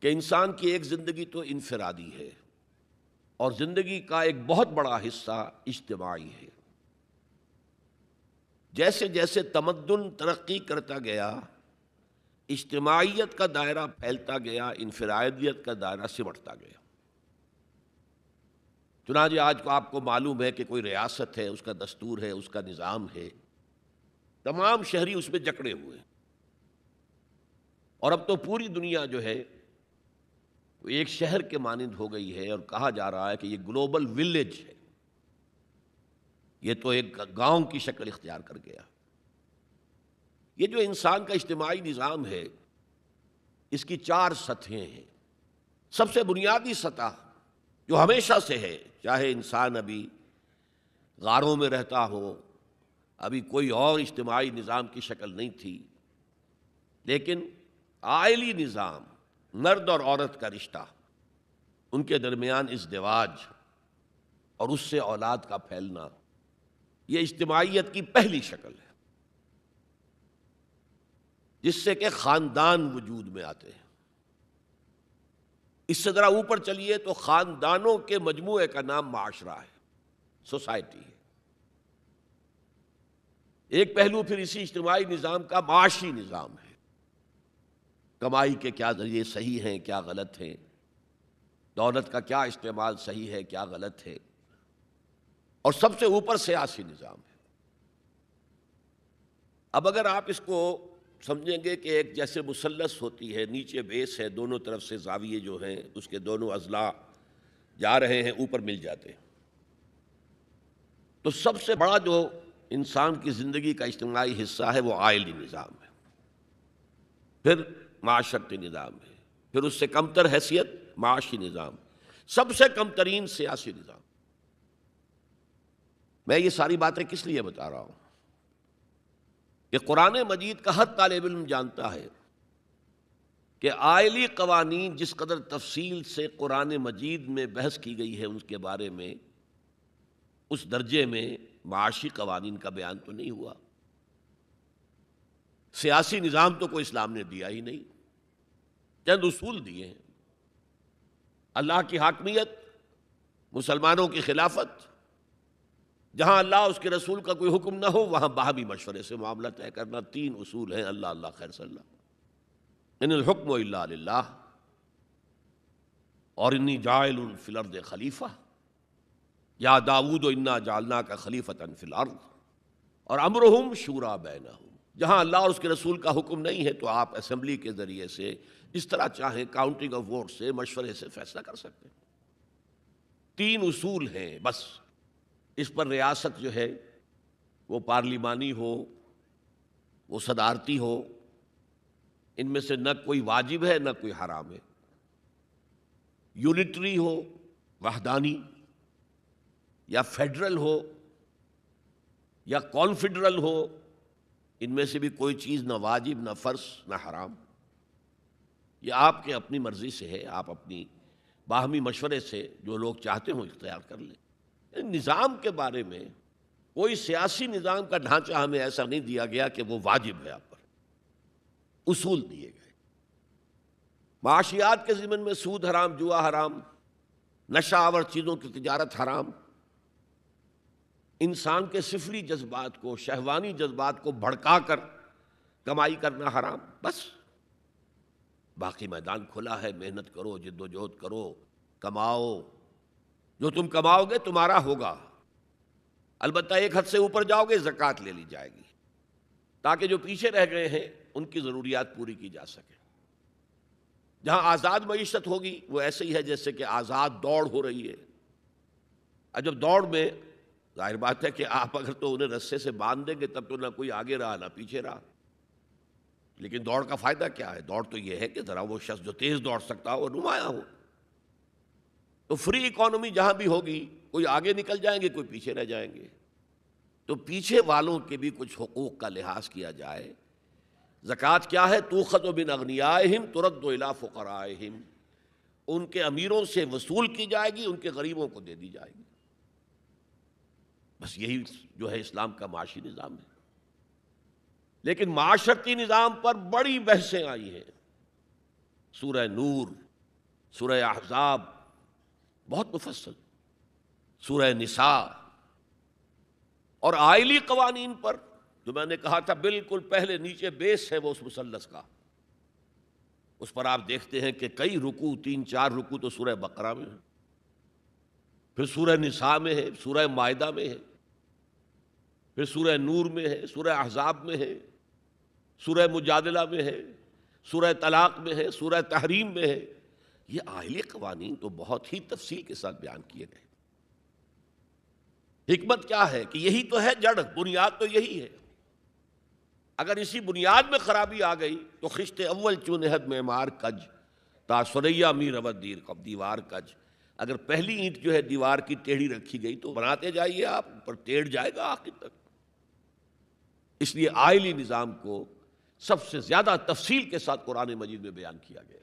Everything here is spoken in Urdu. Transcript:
کہ انسان کی ایک زندگی تو انفرادی ہے اور زندگی کا ایک بہت بڑا حصہ اجتماعی ہے۔ جیسے جیسے تمدن ترقی کرتا گیا، اجتماعیت کا دائرہ پھیلتا گیا، انفرادیت کا دائرہ سمٹتا گیا۔ چنانچہ آج کو آپ کو معلوم ہے کہ کوئی ریاست ہے، اس کا دستور ہے، اس کا نظام ہے، تمام شہری اس میں جکڑے ہوئے ہیں۔ اور اب تو پوری دنیا جو ہے وہ ایک شہر کے مانند ہو گئی ہے، اور کہا جا رہا ہے کہ یہ گلوبل ولیج ہے، یہ تو ایک گاؤں کی شکل اختیار کر گیا۔ یہ جو انسان کا اجتماعی نظام ہے، اس کی 4 سطحیں ہیں۔ سب سے بنیادی سطح جو ہمیشہ سے ہے، چاہے انسان ابھی غاروں میں رہتا ہو، ابھی کوئی اور اجتماعی نظام کی شکل نہیں تھی، لیکن عائلی نظام، مرد اور عورت کا رشتہ، ان کے درمیان ازدواج اور اس سے اولاد کا پھیلنا، یہ اجتماعیت کی پہلی شکل ہے، جس سے کہ خاندان وجود میں آتے ہیں۔ اس سے ذرا اوپر چلیے تو خاندانوں کے مجموعے کا نام معاشرہ ہے، سوسائٹی ہے۔ ایک پہلو پھر اسی اجتماعی نظام کا معاشی نظام ہے، کمائی کے کیا ذریعے صحیح ہیں، کیا غلط ہیں، دولت کا کیا استعمال صحیح ہے، کیا غلط ہے، اور سب سے اوپر سیاسی نظام ہے۔ اب اگر آپ اس کو سمجھیں گے کہ ایک جیسے مثلث ہوتی ہے، نیچے بیس ہے، دونوں طرف سے زاویے جو ہیں اس کے دونوں اضلاع جا رہے ہیں، اوپر مل جاتے ہیں، تو سب سے بڑا جو انسان کی زندگی کا اجتماعی حصہ ہے وہ عائلی نظام ہے، پھر معاشرتی نظام ہے، پھر اس سے کمتر حیثیت معاشی نظام، سب سے کم ترین سیاسی نظام۔ میں یہ ساری باتیں کس لیے بتا رہا ہوں کہ قرآن مجید کا ہر طالب علم جانتا ہے کہ عائلی قوانین جس قدر تفصیل سے قرآن مجید میں بحث کی گئی ہے ان کے بارے میں، اس درجے میں معاشی قوانین کا بیان تو نہیں ہوا۔ سیاسی نظام تو کوئی اسلام نے دیا ہی نہیں، چند اصول دیے ہیں: اللہ کی حاکمیت، مسلمانوں کی خلافت، جہاں اللہ اس کے رسول کا کوئی حکم نہ ہو وہاں باہمی مشورے سے معاملہ طے کرنا۔ 3 اصول ہیں، اللہ اللہ خیر صلی اللہ، ان الحکم الا للہ، اور انی جاعل فی الارض خلیفہ، یا داؤد انا جعلناک خلیفۃ فی الارض، اور امرہم شوری بینہم، جہاں اللہ اور اس کے رسول کا حکم نہیں ہے تو آپ اسمبلی کے ذریعے سے جس طرح چاہیں کاؤنٹنگ آف ووٹ سے، مشورے سے فیصلہ کر سکتے ہیں۔ 3 اصول ہیں بس۔ اس پر ریاست جو ہے وہ پارلیمانی ہو، وہ صدارتی ہو، ان میں سے نہ کوئی واجب ہے نہ کوئی حرام ہے، یونٹری ہو، وحدانی، یا فیڈرل ہو یا کانفیڈرل ہو، ان میں سے بھی کوئی چیز نہ واجب نہ فرض نہ حرام، یہ آپ کے اپنی مرضی سے ہے، آپ اپنی باہمی مشورے سے جو لوگ چاہتے ہوں اختیار کر لیں۔ نظام کے بارے میں کوئی سیاسی نظام کا ڈھانچہ ہمیں ایسا نہیں دیا گیا کہ وہ واجب ہے آپ پر، اصول دیے گئے۔ معاشیات کے ضمن میں سود حرام، جوا حرام، نشہ آور چیزوں کی تجارت حرام، انسان کے سفلی جذبات کو، شہوانی جذبات کو بھڑکا کر کمائی کرنا حرام، بس۔ باقی میدان کھلا ہے، محنت کرو، جد و جہد کرو، کماؤ، جو تم کماؤ گے تمہارا ہوگا، البتہ ایک حد سے اوپر جاؤ گے زکوٰۃ لے لی جائے گی، تاکہ جو پیچھے رہ گئے ہیں ان کی ضروریات پوری کی جا سکے۔ جہاں آزاد معیشت ہوگی وہ ایسے ہی ہے جیسے کہ آزاد دوڑ ہو رہی ہے، اور جب دوڑ میں ظاہر بات ہے کہ آپ اگر تو انہیں رسے سے باندھ دیں گے تب تو نہ کوئی آگے رہا نہ پیچھے رہا، لیکن دوڑ کا فائدہ کیا ہے؟ دوڑ تو یہ ہے کہ ذرا وہ شخص جو تیز دوڑ سکتا ہو وہ نمایاں ہو۔ تو فری اکانومی جہاں بھی ہوگی، کوئی آگے نکل جائیں گے، کوئی پیچھے رہ جائیں گے، تو پیچھے والوں کے بھی کچھ حقوق کا لحاظ کیا جائے۔ زکوٰۃ کیا ہے؟ تؤخذ من اغنیائہم ترد الی فقرائہم، ان کے امیروں سے وصول کی جائے گی، ان کے غریبوں کو دے دی جائے گی، بس یہی جو ہے اسلام کا معاشی نظام ہے۔ لیکن معاشرتی نظام پر بڑی بحثیں آئی ہیں۔ سورہ نور سورہ احزاب بہت مفصل، سورہ نساء، اور آئلی قوانین پر جو میں نے کہا تھا بالکل پہلے نیچے بیس ہے وہ اس مثلث کا، اس پر آپ دیکھتے ہیں کہ کئی رکوع، 3-4 رکوع تو سورہ بقرہ میں ہے، پھر سورہ نساء میں ہے، سورہ مائدہ میں ہے، پھر سورہ نور میں ہے، سورہ احزاب میں ہے، سورہ مجادلہ میں ہے، سورہ طلاق میں ہے، سورہ تحریم میں ہے۔ یہ آئلی قوانین تو بہت ہی تفصیل کے ساتھ بیان کیے گئے۔ حکمت کیا ہے کہ یہی تو ہے جڑ، بنیاد تو یہی ہے۔ اگر اسی بنیاد میں خرابی آ گئی تو خشت اول چونہد معمار کج، تا سریا می رود دیر کب دیوار کج۔ اگر پہلی اینٹ جو ہے دیوار کی ٹیڑھی رکھی گئی تو بناتے جائیے آپ، پر ٹیڑھ جائے گا آخر تک۔ اس لیے آئلی نظام کو سب سے زیادہ تفصیل کے ساتھ قرآن مجید میں بیان کیا گیا۔